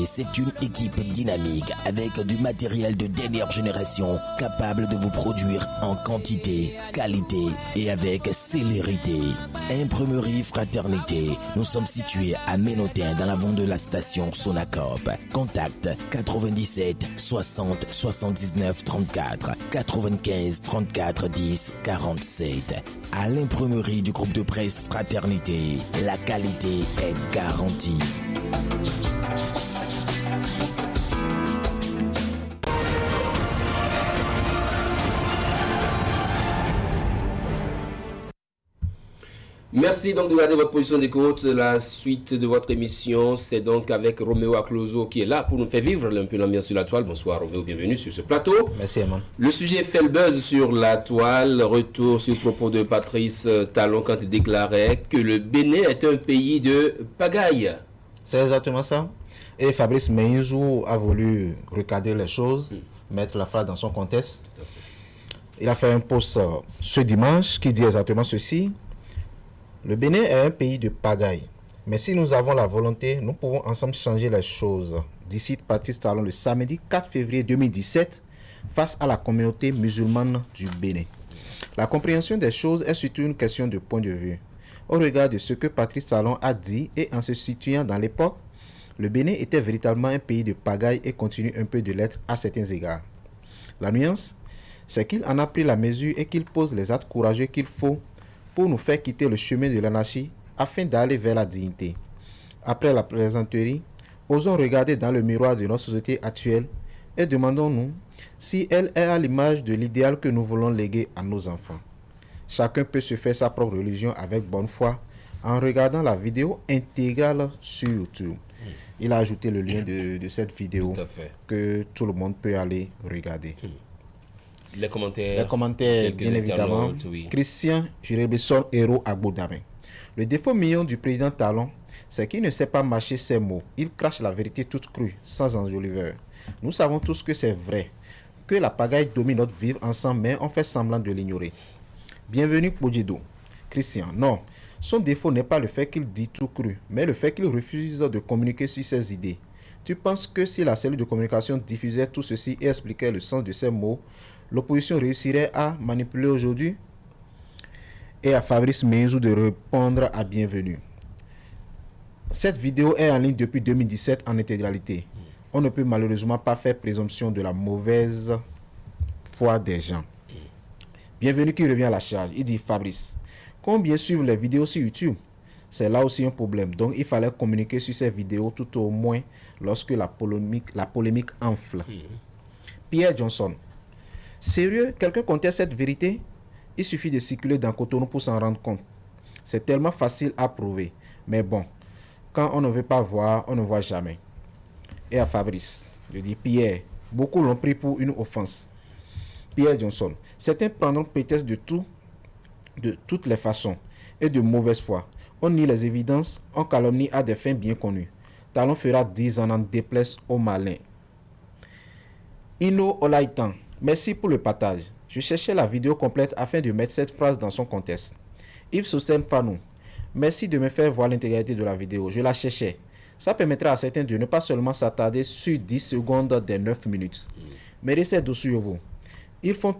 C'est une équipe dynamique avec du matériel de dernière génération capable de vous produire en quantité, qualité et avec célérité. Imprimerie Fraternité, nous sommes situés à Ménotin dans l'avant de la station Sonacop. Contact 97 60 79 34 95 34 10 47. À l'imprimerie du groupe de presse Fraternité, la qualité est garantie. Merci donc de garder votre position d'écoute. La suite de votre émission, c'est donc avec Roméo Acloso qui est là pour nous faire vivre un peu l'ambiance sur la toile. Bonsoir Roméo, bienvenue sur ce plateau. Merci Eman. Le sujet fait le buzz sur la toile. Retour sur le propos de Patrice Talon quand il déclarait que le Bénin est un pays de pagaille. C'est exactement ça. Et Fabrice Meinzou a voulu recadrer les choses, mettre la phrase dans son contexte. Il a fait un post ce dimanche qui dit exactement ceci. Le Bénin est un pays de pagaille, mais si nous avons la volonté, nous pouvons ensemble changer les choses. D'ici Patrice Talon le samedi 4 février 2017 face à la communauté musulmane du Bénin. La compréhension des choses est surtout une question de point de vue. Au regard de ce que Patrice Talon a dit et en se situant dans l'époque, le Bénin était véritablement un pays de pagaille et continue un peu de l'être à certains égards. La nuance, c'est qu'il en a pris la mesure et qu'il pose les actes courageux qu'il faut pour nous faire quitter le chemin de l'anarchie afin d'aller vers la dignité. Après la plaisanterie, osons regarder dans le miroir de notre société actuelle et demandons-nous si elle est à l'image de l'idéal que nous voulons léguer à nos enfants. Chacun peut se faire sa propre religion avec bonne foi en regardant la vidéo intégrale sur YouTube. Il a ajouté le lien de cette vidéo que tout le monde peut aller regarder. Les commentaires bien évidemment. Oui. Christian Jurebesson, héros à Goudamé. Le défaut mignon du président Talon, c'est qu'il ne sait pas mâcher ses mots. Il crache la vérité toute crue, sans enjoliveur. Nous savons tous que c'est vrai, que la pagaille domine notre vivre ensemble, mais on fait semblant de l'ignorer. Bienvenue Podjido. Christian, non. Son défaut n'est pas le fait qu'il dit tout cru, mais le fait qu'il refuse de communiquer sur ses idées. Tu penses que si la cellule de communication diffusait tout ceci et expliquait le sens de ses mots, l'opposition réussirait à manipuler aujourd'hui? Et à Fabrice Meinzou de répondre à bienvenue. Cette vidéo est en ligne depuis 2017 en intégralité. On ne peut malheureusement pas faire présomption de la mauvaise foi des gens. Bienvenue qui revient à la charge. Il dit Fabrice, combien suivent les vidéos sur YouTube? C'est là aussi un problème. Donc il fallait communiquer sur ces vidéos tout au moins lorsque la polémique enfle. Pierre Johnson. Sérieux, quelqu'un conteste cette vérité? Il suffit de circuler dans Cotonou pour s'en rendre compte. C'est tellement facile à prouver. Mais bon, quand on ne veut pas voir, on ne voit jamais. Et à Fabrice, je dis Pierre, beaucoup l'ont pris pour une offense. Pierre Johnson, certains prendront prétexte de toutes les façons et de mauvaise foi. On nie les évidences, on calomnie à des fins bien connues. Talon fera 10 ans en déplaise aux malins. Ino Olaitan, merci pour le partage. Je cherchais la vidéo complète afin de mettre cette phrase dans son contexte. Yves Sosten Fanou, merci de me faire voir l'intégralité de la vidéo. Je la cherchais. Ça permettra à certains de ne pas seulement s'attarder sur 10 secondes des 9 minutes. Mais laissez dessus vous. Ils vont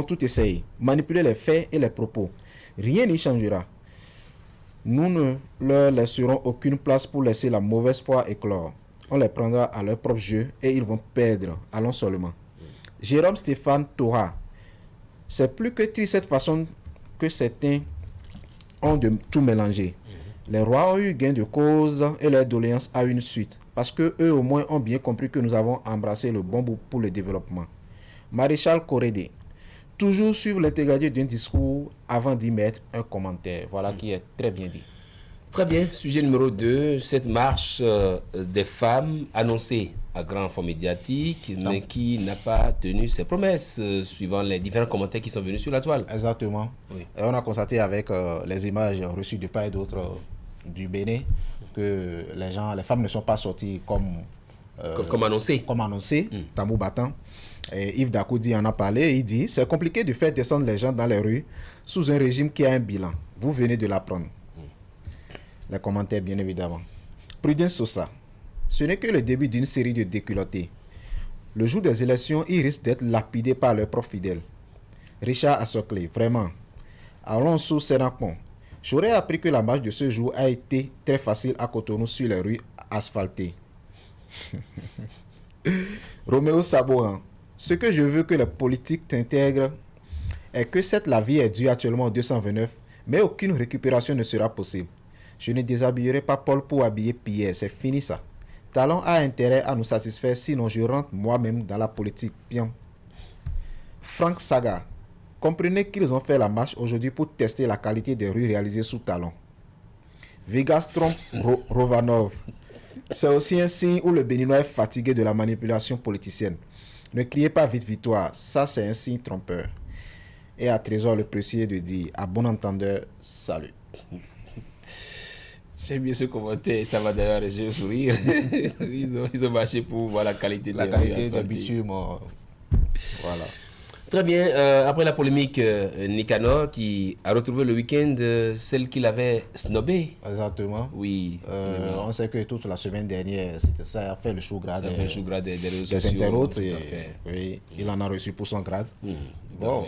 tout essayer, manipuler les faits et les propos. Rien n'y changera. Nous ne leur laisserons aucune place pour laisser la mauvaise foi éclore. On les prendra à leur propre jeu et ils vont perdre. Allons seulement. Jérôme Stéphane Torah. C'est plus que triste cette façon que certains ont de tout mélanger. Les rois ont eu gain de cause et leur doléance a une suite. Parce que eux au moins ont bien compris que nous avons embrassé le bon bout pour le développement. Maréchal Corédé. Toujours suivre l'intégralité d'un discours avant d'y mettre un commentaire. Voilà qui est très bien dit. Très bien. Sujet numéro 2, cette marche des femmes annoncée à grand fond médiatique, mais qui n'a pas tenu ses promesses, suivant les différents commentaires qui sont venus sur la toile. Exactement. Oui. Et on a constaté avec les images reçues de part et d'autre du Bénin que les femmes ne sont pas sorties comme annoncé. Tambour battant. Et Yves Dakoudi en a parlé, il dit « C'est compliqué de faire descendre les gens dans les rues sous un régime qui a un bilan. Vous venez de l'apprendre. » Les commentaires, bien évidemment. Prudence Sosa. Ce n'est que le début d'une série de déculottés. Le jour des élections, ils risquent d'être lapidés par leurs propres fidèles. Richard Assoclé, vraiment. Alonso Sénacon. J'aurais appris que la marche de ce jour a été très facile à Cotonou sur les rues asphaltées. Roméo Saboran. Ce que je veux que les politiques t'intègrent est que cette la vie est due actuellement au 229, mais aucune récupération ne sera possible. Je ne déshabillerai pas Paul pour habiller Pierre, c'est fini ça. Talon a intérêt à nous satisfaire, sinon je rentre moi-même dans la politique. Bien. Frank Saga. Comprenez qu'ils ont fait la marche aujourd'hui pour tester la qualité des rues réalisées sous Talon. Vegas trompe Rovanov. C'est aussi un signe où le Béninois est fatigué de la manipulation politicienne. Ne criez pas vite victoire, ça c'est un signe trompeur. Et à Trésor le précieux de dire, à bon entendeur, salut. J'aime bien ce commentaire, ça va d'ailleurs réussir au sourire. Ils ont marché pour voir la qualité de bitume. Voilà. Très bien. Après la polémique, Nicanor qui a retrouvé le week-end celle qu'il avait snobée. Exactement. Oui. On sait que toute la semaine dernière, ça a fait le chou grade des réseaux sociaux. Internautes. Oui, il en a reçu pour son grade. Bon,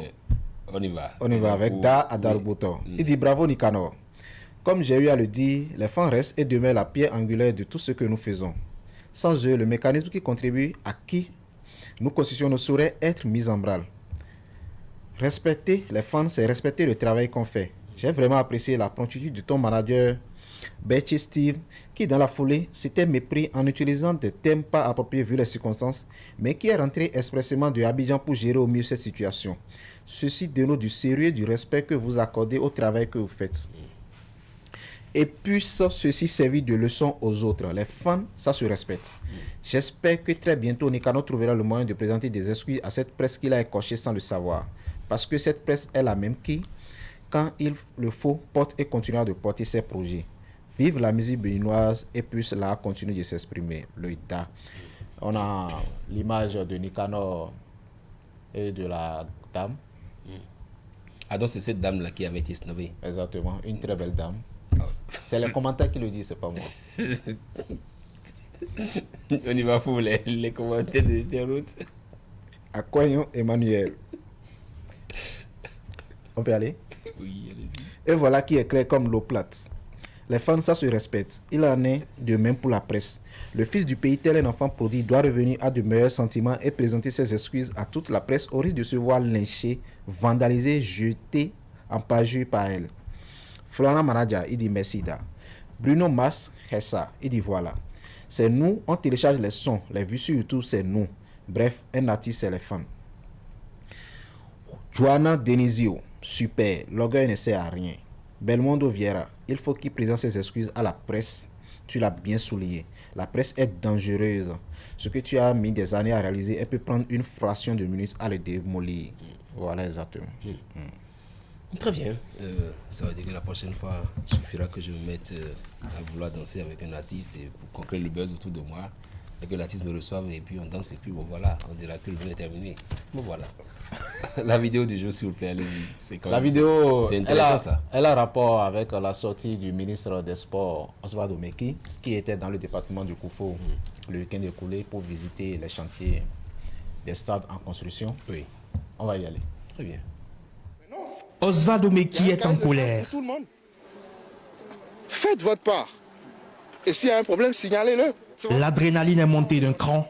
on y va. On y va avec Da Adarbuto. Il dit bravo Nicanor. Comme j'ai eu à le dire, les femmes restent et demeurent la pierre angulaire de tout ce que nous faisons. Sans eux, le mécanisme qui contribue à qui nous constituons ne saurait être mis en branle. Respecter les fans, c'est respecter le travail qu'on fait. J'ai vraiment apprécié la promptitude de ton manager, Betty Steve, qui dans la foulée s'était mépris en utilisant des thèmes pas appropriés vu les circonstances, mais qui est rentré expressément de Abidjan pour gérer au mieux cette situation. Ceci dénote du sérieux et du respect que vous accordez au travail que vous faites. Et puisse ceci servir de leçon aux autres. Les fans, ça se respecte. J'espère que très bientôt, Nicanor trouvera le moyen de présenter des excuses à cette presse qu'il a écorchée sans le savoir. Parce que cette presse est la même qui, quand il le faut, porte et continuera de porter ses projets. Vive la musique béninoise et puisse là continuer de s'exprimer. Le DA. On a l'image de Nicanor et de la dame. Ah donc c'est cette dame-là qui avait été snobée. Exactement, une très belle dame. C'est les commentaires qui le disent, c'est pas moi. On y va pour les commentaires des routes. Aquayon Emmanuel. On peut aller? Oui, allez-y. Et voilà qui est clair comme l'eau plate. Les fans, ça se respecte. Il en est de même pour la presse. Le fils du pays, tel un enfant prodigue, doit revenir à de meilleurs sentiments et présenter ses excuses à toute la presse au risque de se voir lynché, vandalisé, jeté en parjure par elle. Florent Manadia, il dit merci da. Bruno Mas, Hessa, il dit voilà. C'est nous, on télécharge les sons, les vues sur YouTube, c'est nous. Bref, un artiste, c'est les fans. Joanna Denizio, super, l'orgueil ne sert à rien. Belmondo Vieira, il faut qu'il présente ses excuses à la presse. Tu l'as bien souligné. La presse est dangereuse. Ce que tu as mis des années à réaliser, elle peut prendre une fraction de minutes à le démolir. Voilà exactement. Très bien. Ça veut dire que la prochaine fois, il suffira que je me mette à vouloir danser avec un artiste et pour conquérir le buzz autour de moi. Et que l'artiste me reçoive et puis on danse et puis bon voilà, on dira que le jeu est terminé. Bon voilà. La vidéo du jeu, s'il vous plaît, allez-y. La vidéo, c'est intéressant ça. Elle a rapport avec la sortie du ministre des Sports, Osvaldo Meki, qui était dans le département du Koufo le week-end écoulé pour visiter les chantiers des stades en construction. Oui. On va y aller. Très bien. Osvaldo Meki est en colère. Tout le monde. Faites votre part. Et s'il y a un problème, signalez-le. L'adrénaline est montée d'un cran,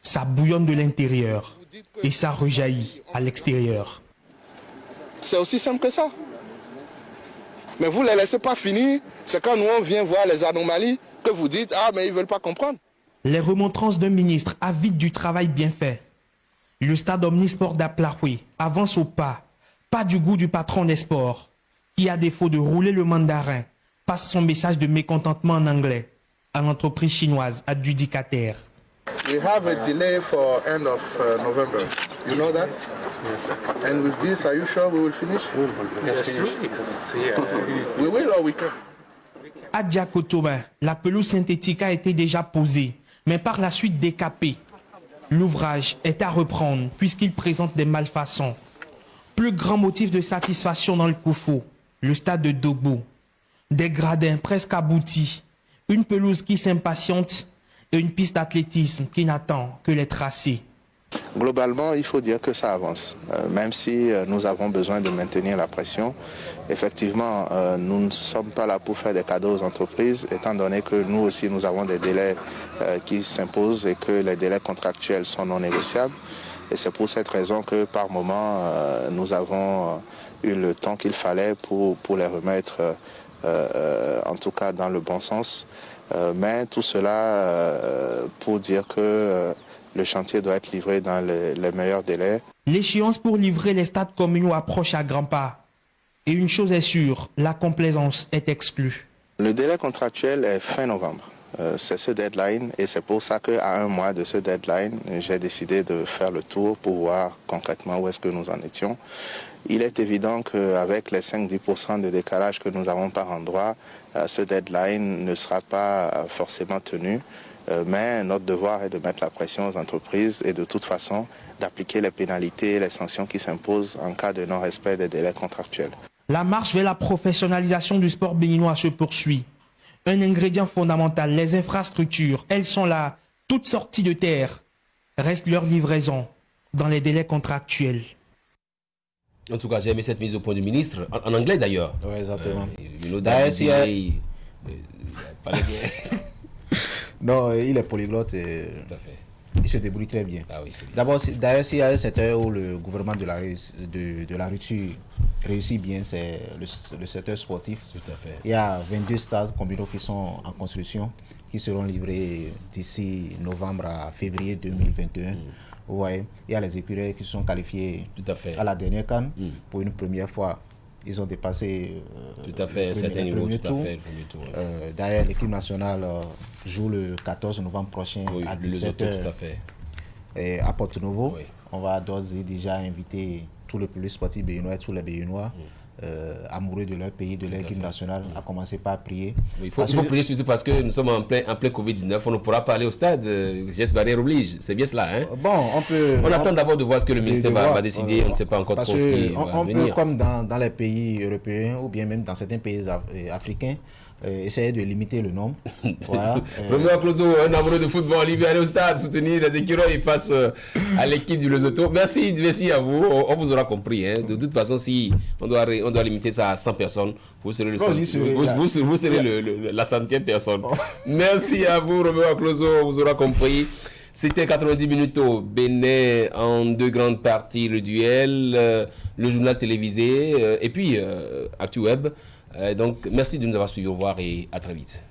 ça bouillonne de l'intérieur et ça rejaillit à l'extérieur. C'est aussi simple que ça. Mais vous ne les laissez pas finir. C'est quand nous on vient voir les anomalies que vous dites « Ah, mais ils ne veulent pas comprendre ». Les remontrances d'un ministre avide du travail bien fait. Le stade omnisport d'Aplaoué avance au pas du goût du patron des sports, qui, à défaut de rouler le mandarin, passe son message de mécontentement en anglais à l'entreprise chinoise adjudicataire. We have a delay for end of November. You know that? Yes. And with this, are you sure we will finish? Yes, because We will or we can? À Diakotoba, la pelouse synthétique a été déjà posée, mais par la suite décapée. L'ouvrage est à reprendre puisqu'il présente des malfaçons. Plus grand motif de satisfaction dans le Koufo, le stade de Dogbo. Des gradins presque aboutis, une pelouse qui s'impatiente et une piste d'athlétisme qui n'attend que les tracés. Globalement, il faut dire que ça avance. Même si nous avons besoin de maintenir la pression, effectivement, nous ne sommes pas là pour faire des cadeaux aux entreprises, étant donné que nous aussi, nous avons des délais qui s'imposent et que les délais contractuels sont non négociables. Et c'est pour cette raison que par moment, nous avons eu le temps qu'il fallait pour les remettre, en tout cas dans le bon sens. Mais tout cela pour dire que le chantier doit être livré dans les meilleurs délais. L'échéance pour livrer les stades communaux approche à grands pas. Et une chose est sûre, la complaisance est exclue. Le délai contractuel est fin novembre. C'est ce deadline et c'est pour ça qu'à un mois de ce deadline, j'ai décidé de faire le tour pour voir concrètement où est-ce que nous en étions. Il est évident qu'avec les 5-10% de décalage que nous avons par endroit, ce deadline ne sera pas forcément tenu. Mais notre devoir est de mettre la pression aux entreprises et de toute façon d'appliquer les pénalités et les sanctions qui s'imposent en cas de non-respect des délais contractuels. La marche vers la professionnalisation du sport béninois se poursuit. Un ingrédient fondamental, les infrastructures, elles sont là, toutes sorties de terre. Reste leur livraison dans les délais contractuels. En tout cas, j'ai aimé cette mise au point du ministre, en anglais d'ailleurs. Oui, exactement. Non, il est polyglotte et il se débrouille très bien. Ah oui, d'abord, d'ailleurs, s'il y a un secteur où le gouvernement de la rupture réussit bien, c'est le secteur sportif. Tout à fait. Il y a 22 stades communaux qui sont en construction, qui seront livrés d'ici novembre à février 2021. Vous voyez, il y a les écuries qui sont qualifiés tout à fait. À la dernière CAN pour une première fois. Ils ont dépassé tout à fait, le premier tour. D'ailleurs, l'équipe nationale joue le 14 novembre prochain à 17h à Porto-Novo. Oui. On va d'ores et déjà inviter tout le public sportif béninois, tous les Béninois amoureux de leur pays, de leur équipe nationale, à commencer par prier. Oui, il faut prier surtout parce que nous sommes en plein Covid-19, on ne pourra pas aller au stade, geste barrière oblige, c'est bien cela. Hein? Bon, on attend d'abord de voir ce que le ministère va décider, on ne sait pas encore trop ce qui va venir. On peut, comme dans les pays européens ou bien même dans certains pays africains, essayer de limiter le nombre. Voilà. Roméo Clozo, un amoureux de football, il va aller au stade soutenir les écureuils face à l'équipe du Lesotho. Merci à vous, on vous aura compris. Hein. De toute façon, si on doit limiter ça à 100 personnes, vous serez la 100e personne. Merci à vous, Roméo Clozo, on vous aura compris. C'était 90 minutes au Bénin en deux grandes parties, le duel, le journal télévisé et puis ActuWeb. Donc, merci de nous avoir suivis. Au revoir et à très vite.